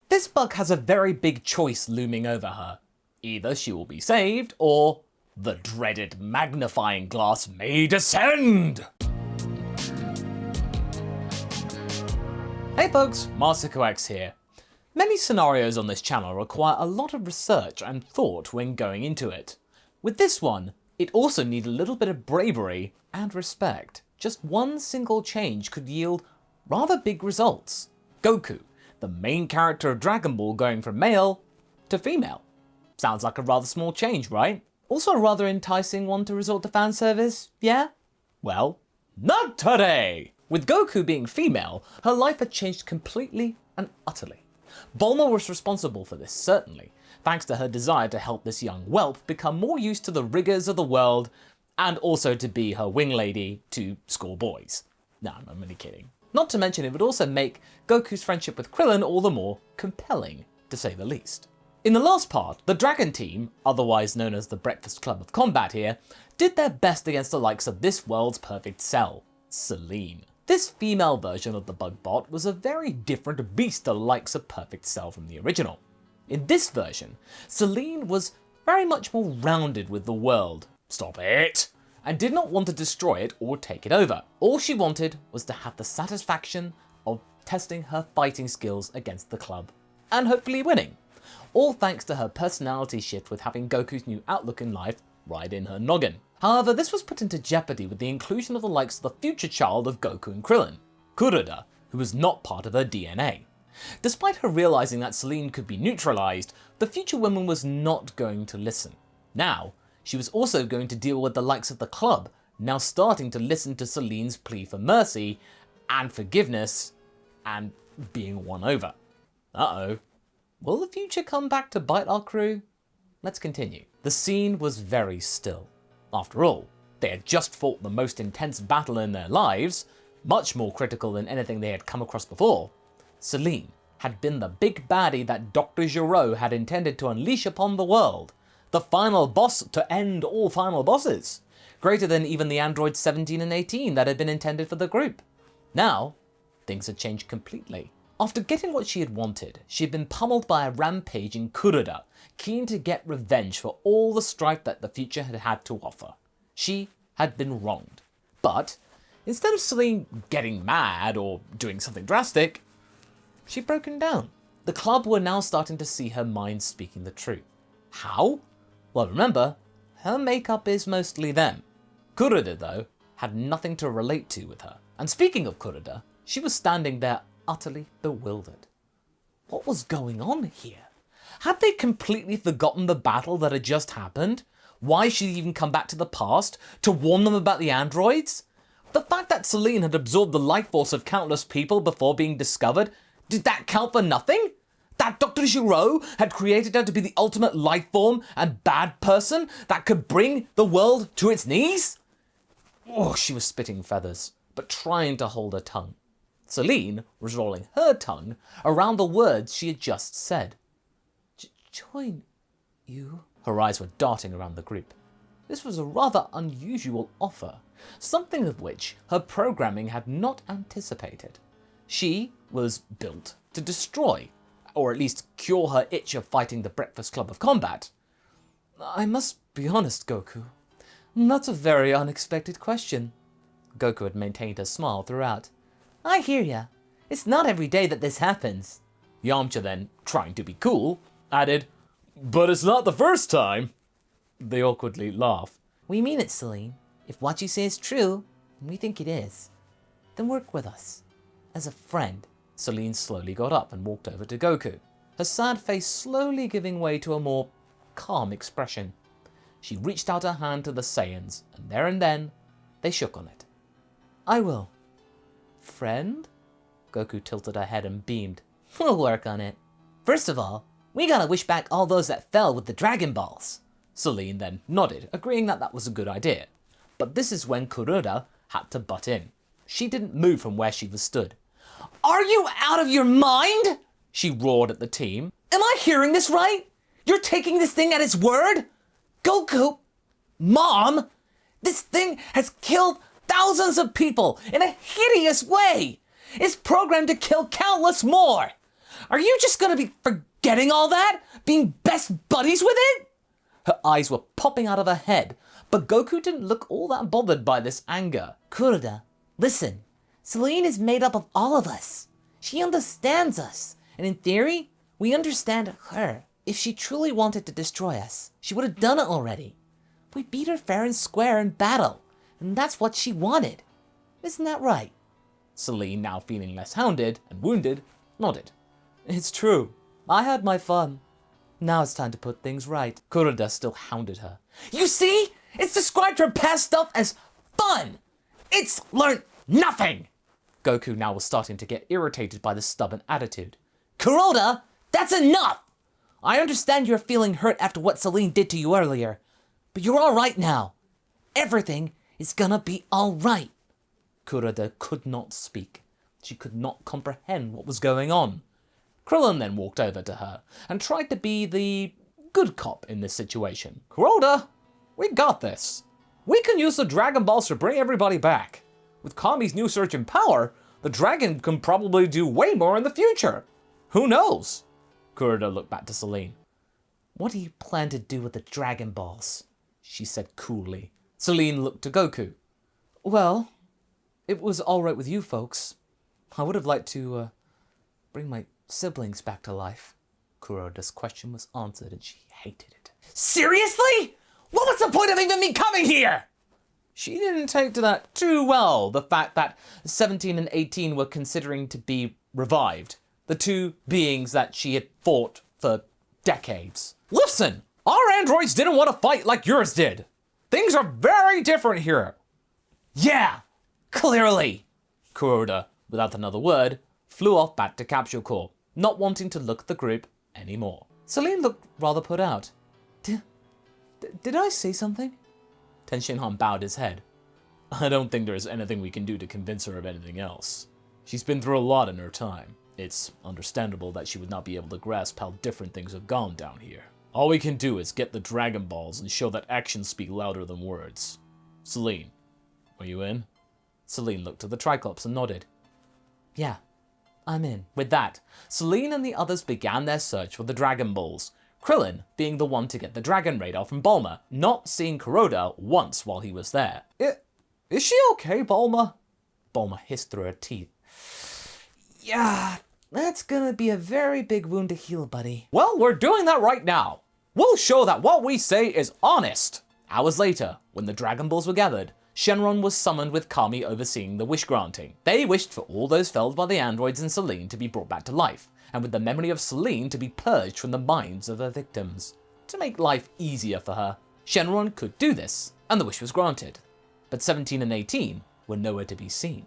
This bug has a very big choice looming over her. Either she will be saved, or the dreaded magnifying glass may descend! Hey folks, MasakoX here. Many scenarios on this channel require a lot of research and thought when going into it. With this one, it also needs a little bit of bravery and respect. Just one single change could yield rather big results. Goku, the main character of Dragon Ball, going from male to female. Sounds like a rather small change, right? Also a rather enticing one to resort to fan service, yeah? Well, not today! With Goku being female, her life had changed completely and utterly. Bulma was responsible for this, certainly, thanks to her desire to help this young whelp become more used to the rigours of the world and also to be her wing lady to score boys. No, I'm only kidding. Not to mention it would also make Goku's friendship with Krillin all the more compelling, to say the least. In the last part, the Dragon Team, otherwise known as the Breakfast Club of Combat here, did their best against the likes of this world's perfect Cell, Celline. This female version of the bug bot was a very different beast to the likes of Perfect Cell from the original. In this version, Celline was very much more rounded with the world. Stop it! And did not want to destroy it or take it over. All she wanted was to have the satisfaction of testing her fighting skills against the club, and hopefully winning. All thanks to her personality shift with having Goku's new outlook in life right in her noggin. However, this was put into jeopardy with the inclusion of the likes of the future child of Goku and Krillin, Kuroda, who was not part of her DNA. Despite her realising that Celline could be neutralised, the future woman was not going to listen. Now, she was also going to deal with the likes of the club, now starting to listen to Celline's plea for mercy and forgiveness and being won over. Uh-oh. Will the future come back to bite our crew? Let's continue. The scene was very still. After all, they had just fought the most intense battle in their lives, much more critical than anything they had come across before. Celline had been the big baddie that Dr. Gero had intended to unleash upon the world. The final boss to end all final bosses, greater than even the androids 17 and 18 that had been intended for the group. Now, things had changed completely. After getting what she had wanted, she had been pummeled by a rampaging Kuroda, keen to get revenge for all the strife that the future had had to offer. She had been wronged. But, instead of Celline getting mad or doing something drastic, she'd broken down. The club were now starting to see her mind speaking the truth. How? Well, remember, her makeup is mostly them. Kuroda, though, had nothing to relate to with her. And speaking of Kuroda, she was standing there utterly bewildered. What was going on here? Had they completely forgotten the battle that had just happened? Why she'd even come back to the past? To warn them about the androids? The fact that Celline had absorbed the life force of countless people before being discovered, did that count for nothing? That Dr. Gero had created her to be the ultimate life form and bad person that could bring the world to its knees? Oh, she was spitting feathers, but trying to hold her tongue. Celline was rolling her tongue around the words she had just said. Join you? Her eyes were darting around the group. This was a rather unusual offer, something of which her programming had not anticipated. She was built to destroy, or at least cure her itch of fighting the Breakfast Club of Combat. I must be honest, Goku. That's a very unexpected question. Goku had maintained her smile throughout. I hear ya. It's not every day that this happens. Yamcha then, trying to be cool, added, But it's not the first time. They awkwardly laughed. We mean it, Celline. If what you say is true, and we think it is, then work with us. As a friend. Celline slowly got up and walked over to Goku, her sad face slowly giving way to a more calm expression. She reached out her hand to the Saiyans, and there and then, they shook on it. I will. Friend? Goku tilted her head and beamed. We'll work on it. First of all, we gotta wish back all those that fell with the Dragon Balls. Celline then nodded, agreeing that that was a good idea. But this is when Kuroda had to butt in. She didn't move from where she was stood. Are you out of your mind? She roared at the team. Am I hearing this right? You're taking this thing at its word? Goku? Mom? This thing has killed thousands of people in a hideous way. It's programmed to kill countless more. Are you just gonna be forgetting all that? Being best buddies with it? Her eyes were popping out of her head, but Goku didn't look all that bothered by this anger. Kuroda, listen. Celline is made up of all of us. She understands us, and in theory, we understand her. If she truly wanted to destroy us, she would have done it already. We beat her fair and square in battle, and that's what she wanted. Isn't that right? Celline, now feeling less hounded and wounded, nodded. It's true. I had my fun. Now it's time to put things right. Kuroda still hounded her. You see? It's described her past stuff as fun. It's learned nothing. Goku now was starting to get irritated by this stubborn attitude. Kuroda, that's enough! I understand you're feeling hurt after what Celline did to you earlier, but you're all right now. Everything is gonna be all right. Kuroda could not speak. She could not comprehend what was going on. Krillin then walked over to her and tried to be the good cop in this situation. Kuroda, we got this. We can use the Dragon Balls to bring everybody back. With Kami's new surge in power, the dragon can probably do way more in the future. Who knows? Kuroda looked back to Celline. What do you plan to do with the Dragon Balls? She said coolly. Celline looked to Goku. Well, it was all right with you folks. I would have liked to bring my siblings back to life. Kuroda's question was answered and she hated it. Seriously? What was the point of even me coming here? She didn't take to that too well, the fact that 17 and 18 were considering to be revived. The two beings that she had fought for decades. Listen, our androids didn't want to fight like yours did. Things are very different here. Yeah, clearly. Kuroda, without another word, flew off back to Capsule Corp, not wanting to look at the group anymore. Celline looked rather put out. Did I say something? Tenshinhan bowed his head. I don't think there's anything we can do to convince her of anything else. She's been through a lot in her time. It's understandable that she would not be able to grasp how different things have gone down here. All we can do is get the Dragon Balls and show that actions speak louder than words. Celline, are you in? Celline looked at the Triclops and nodded. Yeah, I'm in. With that, Celline and the others began their search for the Dragon Balls, Krillin being the one to get the Dragon Radar from Bulma, not seeing Kuroda once while he was there. Is she okay, Bulma? Bulma hissed through her teeth. Yeah, that's gonna be a very big wound to heal, buddy. Well, we're doing that right now. We'll show that what we say is honest. Hours later, when the Dragon Balls were gathered, Shenron was summoned with Kami overseeing the wish granting. They wished for all those felled by the androids and Celline to be brought back to life, and with the memory of Celline to be purged from the minds of her victims. To make life easier for her, Shenron could do this, and the wish was granted. But 17 and 18 were nowhere to be seen.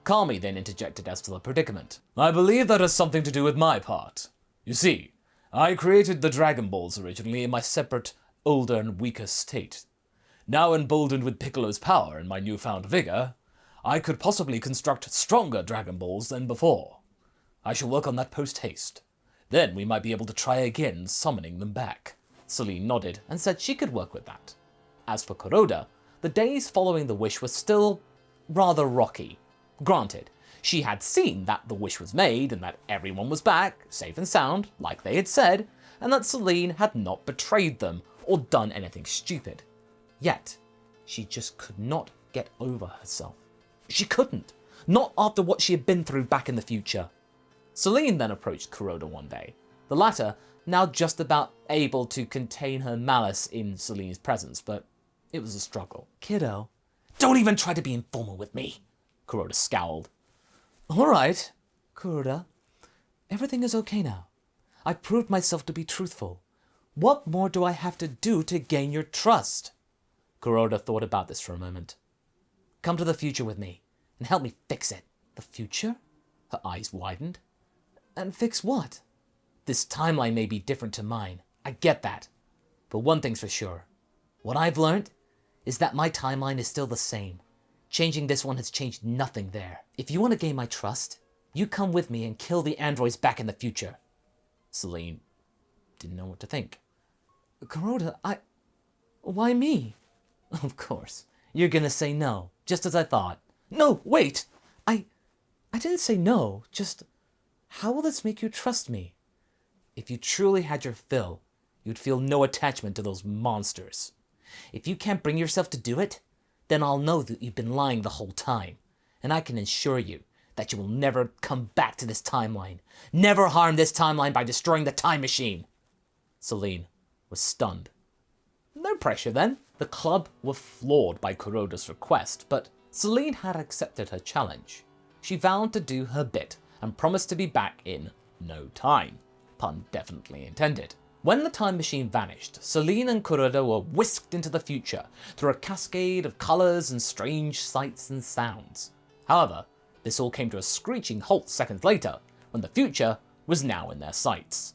Kami then interjected as to the predicament. I believe that has something to do with my part. You see, I created the Dragon Balls originally in my separate, older and weaker state. Now emboldened with Piccolo's power and my newfound vigor, I could possibly construct stronger Dragon Balls than before. I shall work on that post-haste. Then we might be able to try again summoning them back. Celline nodded and said she could work with that. As for Kuroda, the days following the wish were still rather rocky. Granted, she had seen that the wish was made and that everyone was back, safe and sound, like they had said, and that Celline had not betrayed them or done anything stupid. Yet, she just could not get over herself. She couldn't. Not after what she had been through back in the future. Celline then approached Kuroda one day, the latter now just about able to contain her malice in Celline's presence, but it was a struggle. Kiddo, don't even try to be informal with me, Kuroda scowled. All right, Kuroda, everything is okay now. I proved myself to be truthful. What more do I have to do to gain your trust? Kuroda thought about this for a moment. Come to the future with me and help me fix it. The future? Her eyes widened. And fix what? This timeline may be different to mine. I get that. But one thing's for sure. What I've learned is that my timeline is still the same. Changing this one has changed nothing there. If you want to gain my trust, you come with me and kill the androids back in the future. Celline didn't know what to think. Kuroda, why me? Of course. You're gonna say no, just as I thought. No, wait! I didn't say no, just How will this make you trust me? If you truly had your fill, you'd feel no attachment to those monsters. If you can't bring yourself to do it, then I'll know that you've been lying the whole time. And I can assure you that you will never come back to this timeline. Never harm this timeline by destroying the time machine. Celline was stunned. No pressure then. The club were floored by Kuroda's request, but Celline had accepted her challenge. She vowed to do her bit and promised to be back in no time. Pun definitely intended. When the time machine vanished, Celline and Kuroda were whisked into the future through a cascade of colours and strange sights and sounds. However, this all came to a screeching halt seconds later, when the future was now in their sights.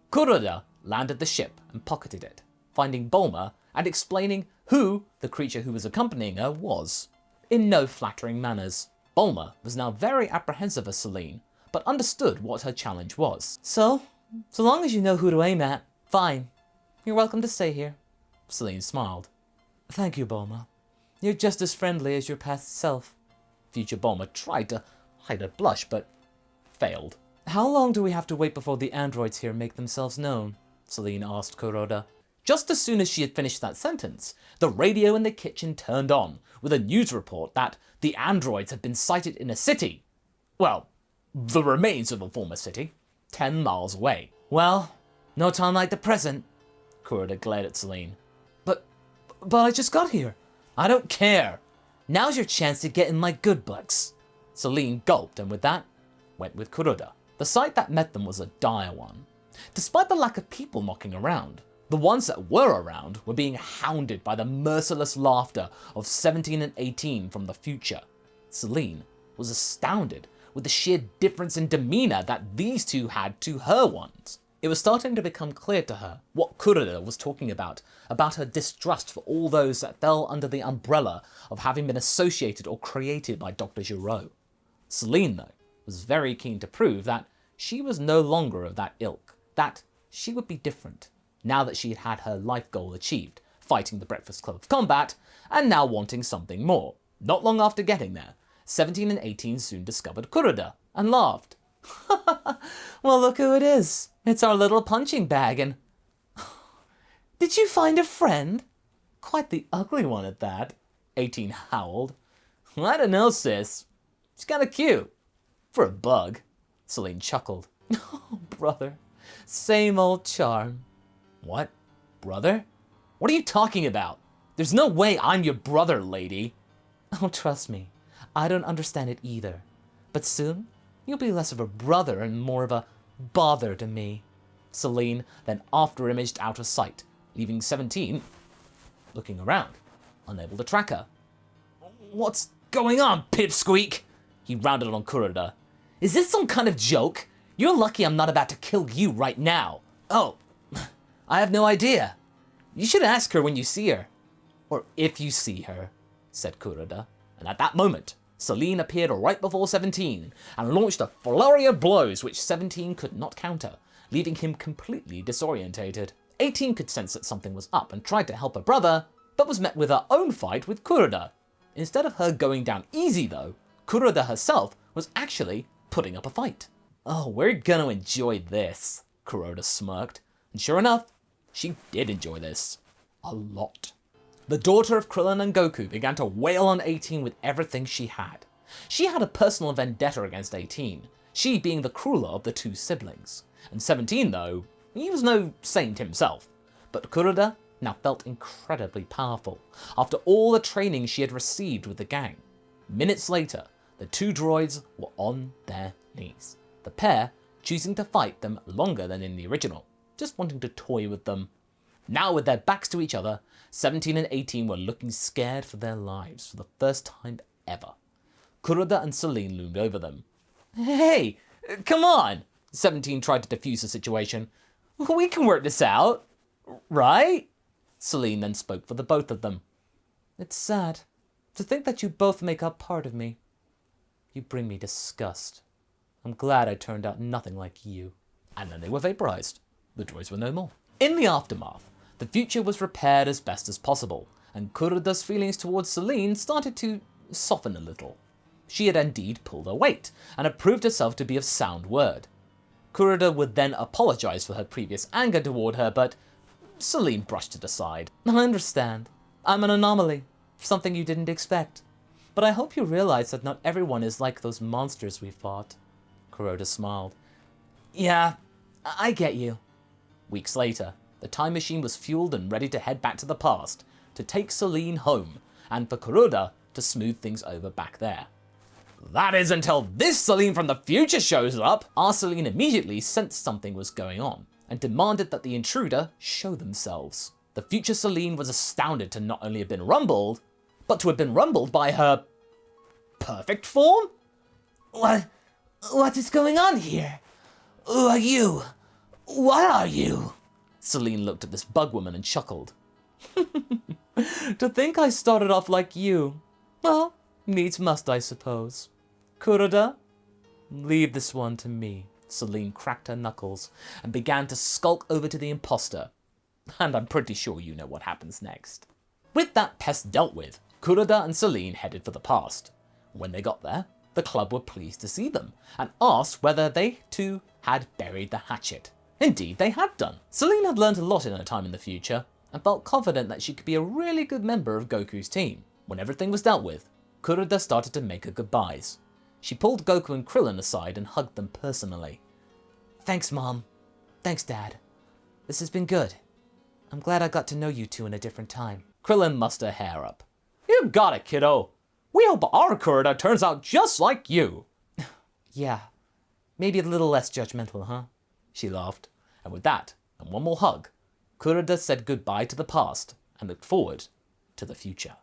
Kuroda landed the ship and pocketed it, finding Bulma and explaining who the creature who was accompanying her was, in no flattering manners. Bulma was now very apprehensive of Celline, but understood what her challenge was. So long as you know who to aim at, fine. You're welcome to stay here. Celline smiled. Thank you, Bulma. You're just as friendly as your past self. Future Bulma tried to hide a blush, but failed. How long do we have to wait before the androids here make themselves known? Celline asked Kuroda. Just as soon as she had finished that sentence, the radio in the kitchen turned on with a news report that the androids had been sighted in a city. Well, the remains of a former city, 10 miles away. Well, no time like the present. Kuroda glared at Celline. But I just got here. I don't care. Now's your chance to get in my good books. Celline gulped and with that, went with Kuroda. The sight that met them was a dire one. Despite the lack of people knocking around, the ones that were around were being hounded by the merciless laughter of 17 and 18 from the future. Celline was astounded with the sheer difference in demeanour that these two had to her ones. It was starting to become clear to her what Kuroda was talking about her distrust for all those that fell under the umbrella of having been associated or created by Dr. Giraud. Celline, though, was very keen to prove that she was no longer of that ilk, that she would be different, now that she had had her life goal achieved, fighting the Breakfast Club of Combat, and now wanting something more. Not long after getting there, 17 and 18 soon discovered Kuroda, and laughed. Well, look who it is. It's our little punching bag and... Did you find a friend? Quite the ugly one at that, 18 howled. I don't know, sis. She's kinda cute. For a bug. Celline chuckled. Oh, brother. Same old charm. What? Brother? What are you talking about? There's no way I'm your brother, lady. Oh, trust me. I don't understand it either. But soon, you'll be less of a brother and more of a bother to me. Celline then after-imaged out of sight, leaving 17 looking around, unable to track her. What's going on, pipsqueak? He rounded on Kuroda. Is this some kind of joke? You're lucky I'm not about to kill you right now. Oh, I have no idea. You should ask her when you see her. Or if you see her, said Kuroda. And at that moment, Celline appeared right before 17 and launched a flurry of blows which 17 could not counter, leaving him completely disorientated. 18 could sense that something was up and tried to help her brother, but was met with her own fight with Kuroda. Instead of her going down easy though, Kuroda herself was actually putting up a fight. Oh, we're gonna enjoy this, Kuroda smirked. And sure enough, she did enjoy this. A lot. The daughter of Krillin and Goku began to wail on 18 with everything she had. She had a personal vendetta against 18, she being the crueler of the two siblings. And 17 though, he was no saint himself. But Kuroda now felt incredibly powerful, after all the training she had received with the gang. Minutes later, the two droids were on their knees, the pair choosing to fight them longer than in the original, just wanting to toy with them. Now with their backs to each other, 17 and 18 were looking scared for their lives for the first time ever. Kuroda and Celline loomed over them. Hey, come on! 17 tried to defuse the situation. We can work this out, right? Celline then spoke for the both of them. It's sad to think that you both make up part of me. You bring me disgust. I'm glad I turned out nothing like you. And then they were vaporized. The droids were no more. In the aftermath, the future was repaired as best as possible, and Kuroda's feelings towards Celline started to soften a little. She had indeed pulled her weight, and had proved herself to be of sound word. Kuroda would then apologize for her previous anger toward her, but Celline brushed it aside. I understand. I'm an anomaly, something you didn't expect. But I hope you realize that not everyone is like those monsters we fought. Kuroda smiled. Yeah, I get you. Weeks later, the time machine was fueled and ready to head back to the past, to take Celline home, and for Kuroda to smooth things over back there. That is until this Celline from the future shows up! Our Celline immediately sensed something was going on, and demanded that the intruder show themselves. The future Celline was astounded to not only have been rumbled, but to have been rumbled by her perfect form? What is going on here? Who are you? What are you? Celline looked at this bug woman and chuckled. To think I started off like you. Well, needs must, I suppose. Kuroda, leave this one to me. Celline cracked her knuckles and began to skulk over to the imposter. And I'm pretty sure you know what happens next. With that pest dealt with, Kuroda and Celline headed for the past. When they got there, the club were pleased to see them and asked whether they too had buried the hatchet. Indeed, they had done. Celline had learned a lot in her time in the future and felt confident that she could be a really good member of Goku's team. When everything was dealt with, Kuroda started to make her goodbyes. She pulled Goku and Krillin aside and hugged them personally. Thanks, Mom. Thanks, Dad. This has been good. I'm glad I got to know you two in a different time. Krillin mussed her hair up. You got it, kiddo. We hope our Kuroda turns out just like you. Yeah, maybe a little less judgmental, huh? She laughed, and with that, and one more hug, Kuroda said goodbye to the past and looked forward to the future.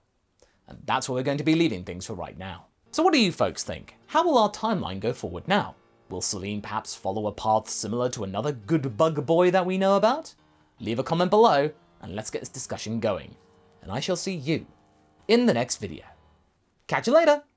And that's where we're going to be leaving things for right now. So what do you folks think? How will our timeline go forward now? Will Celline perhaps follow a path similar to another good bug boy that we know about? Leave a comment below, and let's get this discussion going. And I shall see you in the next video. Catch you later!